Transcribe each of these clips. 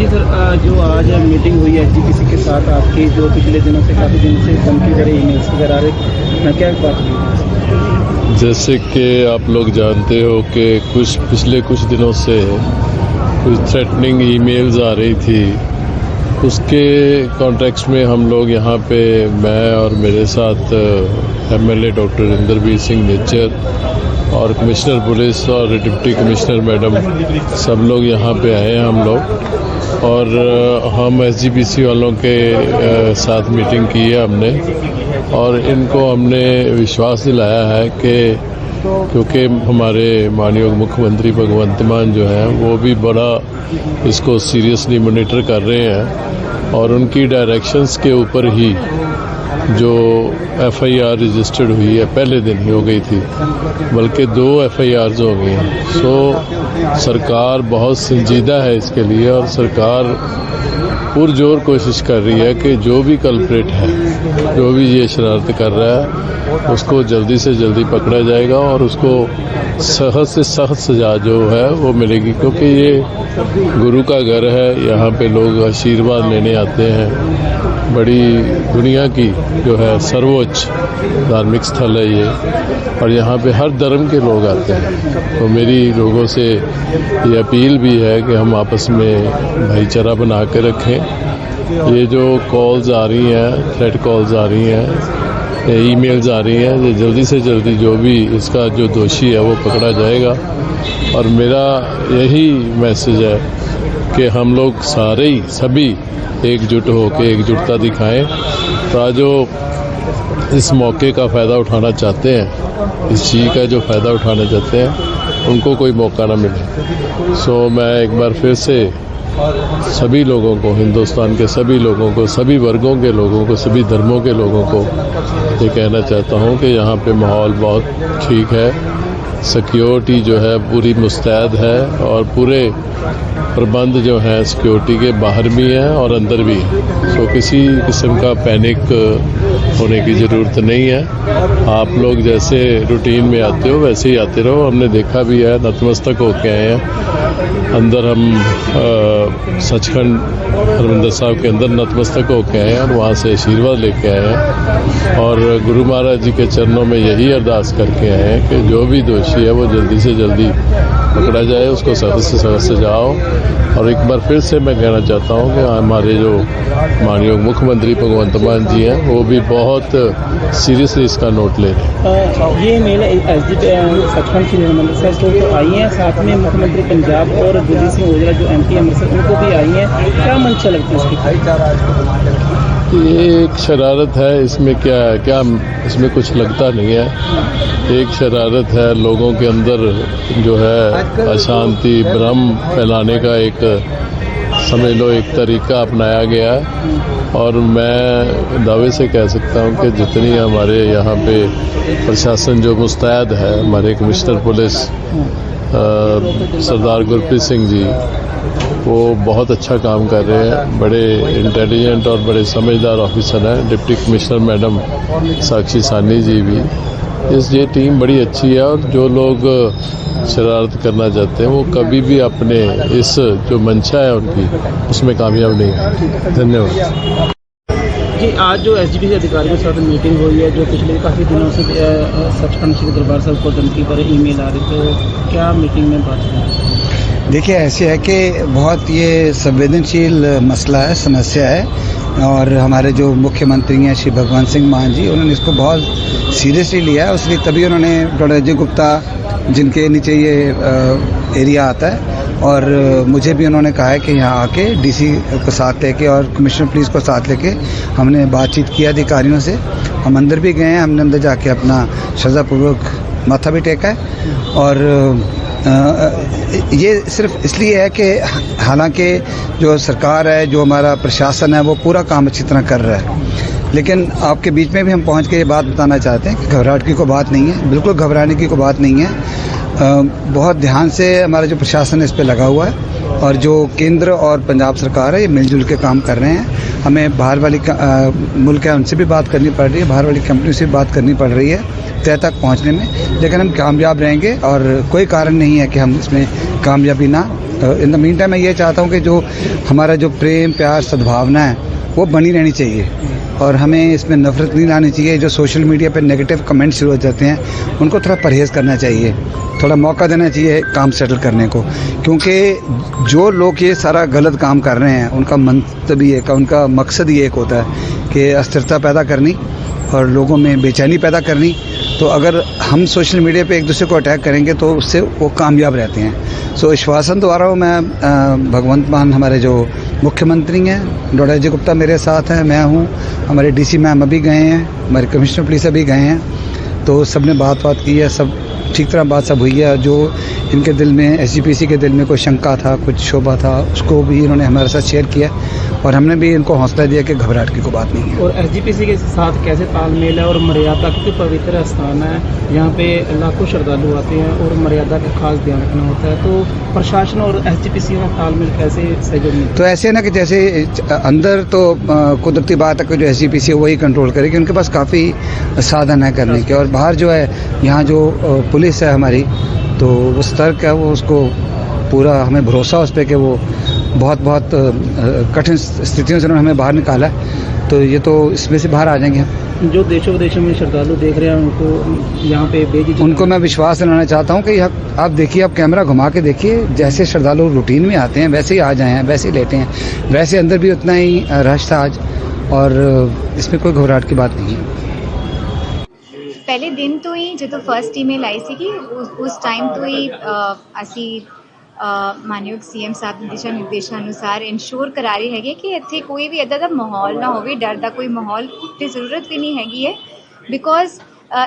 जी sir, जो आज meeting हुई है एसजीपीसी के साथ आपकी, जो पिछले दिनों से काफ़ी दिन से धमकी भरे ईमेल्स वगैरह आ रहे, क्या बात हुई? जैसे कि आप लोग जानते हो कि पिछले कुछ दिनों से कुछ थ्रेटनिंग ईमेल्स आ रही थी, उसके कॉन्टेक्स्ट में हम लोग यहाँ पे, मैं और मेरे साथ एमएलए डॉक्टर इंद्रवीर सिंह निज्जर और कमिश्नर पुलिस और डिप्टी कमिश्नर मैडम, सब लोग यहाँ पे आए हैं हम लोग। और हम एसजीपीसी वालों के साथ मीटिंग की है हमने, और इनको हमने विश्वास दिलाया है कि क्योंकि हमारे माननीय मुख्यमंत्री भगवंत मान जो हैं वो भी बड़ा इसको सीरियसली मॉनिटर कर रहे हैं, और उनकी डायरेक्शंस के ऊपर ही जो एफआईआर रजिस्टर्ड हुई है, पहले दिन ही हो गई थी, बल्कि 2 एफआईआर्स हो गई हैं। सो सरकार बहुत संजीदा है इसके लिए, और सरकार पुरजोर कोशिश कर रही है कि जो भी कल्प्रेट है, जो भी ये शरारत कर रहा है, उसको जल्दी से जल्दी पकड़ा जाएगा और उसको सख्त से सख्त सजा जो है वो मिलेगी। क्योंकि ये गुरु का घर है, यहाँ पे लोग आशीर्वाद लेने आते हैं। बड़ी दुनिया की जो है सर्वोच्च धार्मिक स्थल है ये, और यहाँ पे हर धर्म के लोग आते हैं। तो मेरी लोगों से ये अपील भी है कि हम आपस में भाईचारा बना के रखें। ये जो कॉल्स आ रही हैं, थ्रेट कॉल्स आ रही हैं, ईमेल्स आ रही हैं, ये जल्दी से जल्दी जो भी इसका जो दोषी है वो पकड़ा जाएगा। और मेरा यही मैसेज है कि हम लोग सारे ही सभी एकजुट होकर एकजुटता दिखाएं। तो आज जो इस मौके का फ़ायदा उठाना चाहते हैं, इस चीज़ का जो फ़ायदा उठाना चाहते हैं, उनको कोई मौका ना मिले। सो मैं एक बार फिर से सभी लोगों को, हिंदुस्तान के सभी लोगों को, सभी वर्गों के लोगों को, सभी धर्मों के लोगों को ये कहना चाहता हूँ कि यहाँ पे माहौल बहुत ठीक है, सिक्योरिटी जो है पूरी मुस्तैद है, और पूरे प्रबंध जो हैं सिक्योरिटी के बाहर भी हैं और अंदर भी हैं। सो किसी किस्म का पैनिक होने की ज़रूरत नहीं है। आप लोग जैसे रूटीन में आते हो वैसे ही आते रहो। हमने देखा भी है, नतमस्तक होके आए हैं। अंदर हम सचखंड हरमिंदर साहब के अंदर नतमस्तक होके आए हैं और वहाँ से आशीर्वाद लेके आए हैं, और गुरु महाराज जी के चरणों में यही अरदास करके आए हैं कि जो भी दोषी है वो जल्दी से जल्दी पकड़ा जाए, उसको सख्त से सख्त सजाओ। और एक बार फिर से मैं कहना चाहता हूँ कि हमारे जो माननीय मुख्यमंत्री भगवंत मान जी हैं वो भी बहुत सीरियसली इसका नोट ले रहे हैं। ये मेल सचखंड श्री हरमंदिर साहिब तो आई हैं, साथ में मुख्यमंत्री पंजाब और गुरजीत सिंह औजला जो एमपी अमृतसर उनको भी आई हैं। क्या मंशा लगती है इसकी? ये एक शरारत है, इसमें क्या इसमें कुछ लगता नहीं है। एक शरारत है, लोगों के अंदर जो है अशांति भ्रम फैलाने का एक समझ लो एक तरीका अपनाया गया है। और मैं दावे से कह सकता हूँ कि जितनी हमारे यहाँ पे प्रशासन जो मुस्तैद है, हमारे कमिश्नर पुलिस सरदार गुरप्रीत सिंह जी, वो बहुत अच्छा काम कर रहे हैं। बड़े इंटेलिजेंट और बड़े समझदार ऑफिसर हैं। डिप्टी कमिश्नर मैडम साक्षी सानी जी भी, ये टीम बड़ी अच्छी है। और जो लोग शरारत करना चाहते हैं वो कभी भी अपने इस जो मंशा है उनकी, उसमें कामयाब नहीं है। धन्यवाद जी। आज जो एसजीपीसी अधिकारियों के साथ मीटिंग हुई है, जो पिछले काफ़ी दिनों से सचखंड श्री दरबार साहब को धमकी पर ईमेल आ रही, तो क्या मीटिंग में बात हुई? देखिए, ऐसे है कि बहुत ये संवेदनशील मसला है, समस्या है, और हमारे जो मुख्यमंत्री हैं श्री भगवंत सिंह मान जी, उन्होंने इसको बहुत सीरियसली लिया है। उसलिए तभी उन्होंने डॉक्टर अजय गुप्ता, जिनके नीचे ये एरिया आता है, और मुझे भी उन्होंने कहा है कि यहाँ आके डीसी को साथ लेके और कमिश्नर पुलिस को साथ लेके हमने बातचीत की अधिकारियों से। हम अंदर भी गए हैं, हमने अंदर जाके अपना श्रद्धापूर्वक माथा भी टेका है। और ये सिर्फ इसलिए है कि हालांकि जो सरकार है, जो हमारा प्रशासन है, वो पूरा काम अच्छी तरह कर रहा है, लेकिन आपके बीच में भी हम पहुंच के ये बात बताना चाहते हैं कि घबराहट की कोई बात नहीं है, बिल्कुल घबराने की कोई बात नहीं है। बहुत ध्यान से हमारा जो प्रशासन इस पे लगा हुआ है, और जो केंद्र और पंजाब सरकार है ये मिलजुल के काम कर रहे हैं। हमें बाहर वाली मुल्क है उनसे भी बात करनी पड़ रही है, बाहर वाली कंपनी से भी बात करनी पड़ रही है तय तक पहुंचने में, लेकिन हम कामयाब रहेंगे और कोई कारण नहीं है कि हम इसमें कामयाबी ना इन द मीन टाइम मैं ये चाहता हूँ कि जो हमारा जो प्रेम प्यार सद्भावना है वो बनी रहनी चाहिए और हमें इसमें नफरत नहीं लानी चाहिए। जो सोशल मीडिया पे नेगेटिव कमेंट्स शुरू हो जाते हैं उनको थोड़ा परहेज़ करना चाहिए, थोड़ा मौका देना चाहिए काम सेटल करने को, क्योंकि जो लोग ये सारा गलत काम कर रहे हैं उनका मंतव्य एक, उनका मकसद ही एक होता है कि अस्थिरता पैदा करनी और लोगों में बेचैनी पैदा करनी। तो अगर हम सोशल मीडिया पे एक दूसरे को अटैक करेंगे तो उससे वो कामयाब रहते हैं। सो आश्वासन दो रहा हूँ मैं, भगवंत मान हमारे जो मुख्यमंत्री हैं डॉक्टर अजय गुप्ता मेरे साथ हैं, मैं हूँ, हमारे डीसी मैम अभी गए हैं, हमारे कमिश्नर पुलिस अभी गए हैं, तो सब ने बात की है, सब ठीक तरह बात सब हुई है। जो इनके दिल में एसजीपीसी के दिल में कोई शंका था, कुछ शोभा था, उसको भी इन्होंने हमारे साथ शेयर किया और हमने भी इनको हौसला दिया कि घबराहट की कोई बात नहीं है। और एसजीपीसी के साथ कैसे तालमेल है और मर्यादा, क्योंकि पवित्र स्थान है, यहाँ पे लाखों श्रद्धालु आते हैं और मर्यादा का खास ध्यान रखना होता है, तो प्रशासन और एसजीपीसी का तालमेल कैसे सहयोग मिलता है? तो ऐसे है ना कि जैसे अंदर तो कुदरती बात है कि जो एसजीपीसी है वही कंट्रोल करेगी, उनके पास काफ़ी साधन है करने के, और बाहर जो है यहाँ जो पुलिस है हमारी, तो वो सतर्क है, वो उसको पूरा हमें भरोसा उस पर कि वो बहुत कठिन स्थितियों से उन्होंने हमें बाहर निकाला है, तो ये तो इसमें से बाहर आ जाएंगे। जो देशों विदेशों में श्रद्धालु देख रहे हैं उनको यहाँ पे भेजी, उनको मैं विश्वास दिलाना चाहता हूँ कि आप देखिए, आप कैमरा घुमा के देखिए, जैसे श्रद्धालु रूटीन में आते हैं वैसे ही आ जाए हैं, वैसे ही लेटे हैं, वैसे अंदर भी उतना ही रश था आज, और इसमें कोई घबराहट की बात नहीं है। ਪਹਿਲੇ ਦਿਨ ਤੋਂ ਹੀ ਜਦੋਂ ਫਰਸਟ ਈਮੇਲ ਆਈ ਸੀਗੀ ਉਸ ਟਾਈਮ ਤੋਂ ਹੀ ਅਸੀਂ ਮਾਨਯੋਗ ਸੀਐਮ ਸਾਹਿਬ ਦੇ ਦਿਸ਼ਾ ਨਿਰਦੇਸ਼ਾਂ ਅਨੁਸਾਰ ਇਨਸ਼ੋਰ ਕਰਾ ਰਹੇ ਹੈਗੇ ਕਿ ਇੱਥੇ ਕੋਈ ਵੀ ਇੱਦਾਂ ਦਾ ਮਾਹੌਲ ਨਾ ਹੋਵੇ, ਡਰ ਦਾ ਕੋਈ ਮਾਹੌਲ ਦੀ ਜ਼ਰੂਰਤ ਵੀ ਨਹੀਂ ਹੈਗੀ ਹੈ, ਬਿਕੋਜ਼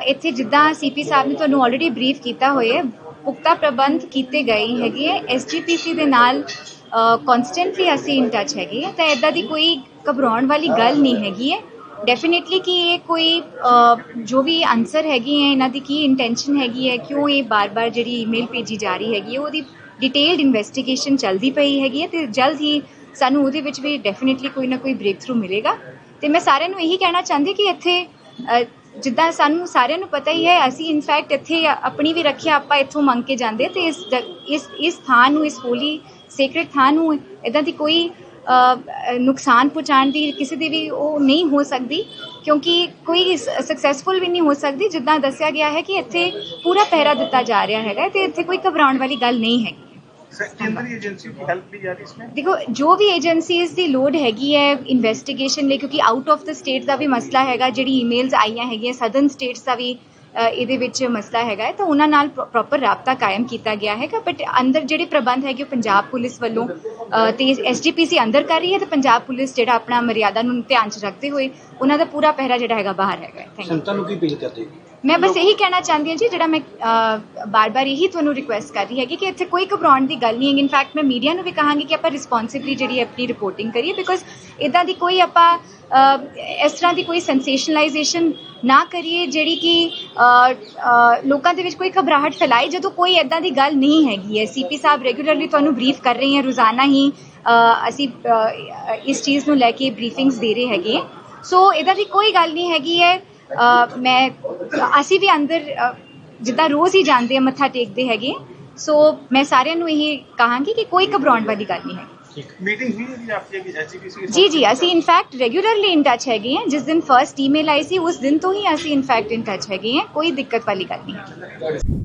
ਇੱਥੇ ਜਿੱਦਾਂ ਸੀਪੀ ਸਾਹਿਬ ਨੇ ਤੁਹਾਨੂੰ ਆਲਰੇਡੀ ਬਰੀਫ ਕੀਤਾ ਹੋਇਆ ਹੈ, ਪੁਖਤਾ ਪ੍ਰਬੰਧ ਕੀਤੇ ਗਏ ਹੈਗੇ ਹੈ। ਐਸਜੀਪੀਸੀ ਦੇ ਨਾਲ ਕਨਸਟੈਂਟਲੀ ਅਸੀਂ ਇਨ ਟੱਚ ਹੈਗੇ ਤਾਂ ਇੱਦਾਂ ਦੀ ਕੋਈ ਘਬਰਾਉਣ ਵਾਲੀ ਗੱਲ ਨਹੀਂ ਹੈਗੀ ਹੈ। डेफिनेटली कि ये कोई जो भी आंसर हैगी है, इन्हों की की इंटेंशन हैगी है, क्यों ये बार बार जी ईमेल भेजी जा रही हैगी, वो डिटेल्ड इन्वेस्टिगेशन चलती पई हैगी है, तो जल्द ही सानू उहदे विच भी डेफिनेटली कोई ना कोई ब्रेक थ्रू मिलेगा। तो मैं सारिਆਂ ਨੂੰ यही कहना चाहती कि इत्थे जिद्दां सानू सारिਆਂ ਨੂੰ पता ही है, असी इनफैक्ट इत्थे अपनी भी रखिया आपां इत्थों मंग के जांदे, तो इस थान नूं, इस होली सेक्रेट थान नूं इदां दी कोई नुकसान पहुँचाने की किसी की भी वो नहीं हो सकती, क्योंकि कोई सक्सैसफुल भी नहीं हो सकती। जिद्दां दस्सिया गया है कि इत्थे पूरा पहरा दिता जा रहा है, तो इत्थे कोई घबराने वाली गल नहीं है। देखो, जो भी एजेंसीज़ की लोड हैगी है इन्वेस्टिगेशन लिए, क्योंकि आउट ऑफ द स्टेट का भी मसला हैगा, जिहड़ी ईमेल्स आईयां हैगियां सदर्न स्टेट्स का भी ਇਹਦੇ ਵਿੱਚ ਮਸਲਾ ਹੈਗਾ, ਤਾਂ ਉਹਨਾਂ ਨਾਲ ਪ੍ਰੋਪਰ ਰਾਬਤਾ ਕਾਇਮ ਕੀਤਾ ਗਿਆ ਹੈਗਾ। ਬਟ ਅੰਦਰ ਜਿਹੜੇ ਪ੍ਰਬੰਧ ਹੈਗੇ ਉਹ ਪੰਜਾਬ ਪੁਲਿਸ ਵੱਲੋਂ ਤੇ ਐਸਜੀਪੀਸੀ ਅੰਦਰ ਕਰ ਰਹੀ ਹੈ, ਤੇ ਪੰਜਾਬ ਪੁਲਿਸ ਜਿਹੜਾ ਆਪਣਾ ਮਰਿਆਦਾ ਨੂੰ ਧਿਆਨ 'ਚ ਰੱਖਦੇ ਹੋਏ ਉਹਨਾਂ ਦਾ ਪੂਰਾ ਪਹਿਰਾ ਜਿਹੜਾ ਹੈਗਾ ਬਾਹਰ ਹੈਗਾ। Thank you. ਸੰਤਾਂ ਨੂੰ ਕੀ ਅਪੀਲ ਕਰਦੇ? मैं बस यही कहना चाहती हूँ जी, ਜਿਹੜਾ मैं बार बार यही ਤੁਹਾਨੂੰ रिक्वेस्ट कर रही है कि ਇੱਥੇ ਕੋਈ ਘਬਰਾਉਣ ਦੀ ਗੱਲ ਨਹੀਂ ਹੈ। ਇਨਫੈਕਟ ਮੈਂ ਮੀਡੀਆ ਨੂੰ ਵੀ ਕਹਾਂਗੀ ਕਿ ਆਪਾਂ ਰਿਸਪੌਂਸਿਬਲੀ ਜਿਹੜੀ ਆਪਣੀ ਰਿਪੋਰਟਿੰਗ ਕਰੀਏ, ਬਿਕੋਜ਼ ਇੱਦਾਂ ਦੀ ਕੋਈ ਆਪਾਂ ਇਸ ਤਰ੍ਹਾਂ ਦੀ ਕੋਈ ਸੈਂਸੇਸ਼ਨਲਾਈਜੇਸ਼ਨ ਨਾ ਕਰੀਏ ਜਿਹੜੀ ਕਿ ਲੋਕਾਂ ਦੇ ਵਿੱਚ ਕੋਈ ਘਬਰਾਹਟ ਫੈਲਾਏ, ਜਦੋਂ ਕੋਈ ਇੱਦਾਂ ਦੀ ਗੱਲ ਨਹੀਂ ਹੈਗੀ ਹੈ। ਸੀਪੀ ਸਾਹਿਬ ਰੈਗੂਲਰਲੀ ਤੁਹਾਨੂੰ ਬਰੀਫ ਕਰ ਰਹੇ हैं, ਰੋਜ਼ਾਨਾ ਹੀ ਅਸੀਂ ਇਸ ਚੀਜ਼ ਨੂੰ ਲੈ ਕੇ ਬਰੀਫਿੰਗਸ ਦੇ ਰਹੇ ਹੈਗੇ। ਸੋ ਇੱਦਾਂ ਦੀ ਕੋਈ ਗੱਲ ਨਹੀਂ ਹੈਗੀ ਹੈ। मैं ਅਸੀਂ ਵੀ ਅੰਦਰ ਜਿੱਦਾਂ ਰੋਜ਼ ਹੀ ਜਾਂਦੇ ਆ ਮੱਥਾ ਟੇਕਦੇ ਹੈਗੇ, ਸੋ ਮੈਂ ਸਾਰਿਆਂ ਨੂੰ ਇਹੀ ਕਹਾਂਗੀ ਕਿ ਕੋਈ ਘਬਰਾਉਣ ਵਾਲੀ ਗੱਲ ਨਹੀਂ ਹੈ। मीटिंग हुई है जी आपकी एसजीपीसी? जी जी, ਅਸੀਂ ਇਨਫੈਕਟ ਰੈਗੂਲਰਲੀ ਇਨ ਟੱਚ ਹੈਗੇ ਹਾਂ। ਜਿਸ ਦਿਨ ਫਰਸਟ ਈਮੇਲ ਆਈ ਸੀ ਉਸ ਦਿਨ ਤੋਂ ਹੀ ਅਸੀਂ ਇਨਫੈਕਟ ਇਨ ਟੱਚ ਹੈਗੇ ਹਾਂ, ਕੋਈ ਦਿੱਕਤ ਵਾਲੀ ਗੱਲ ਨਹੀਂ।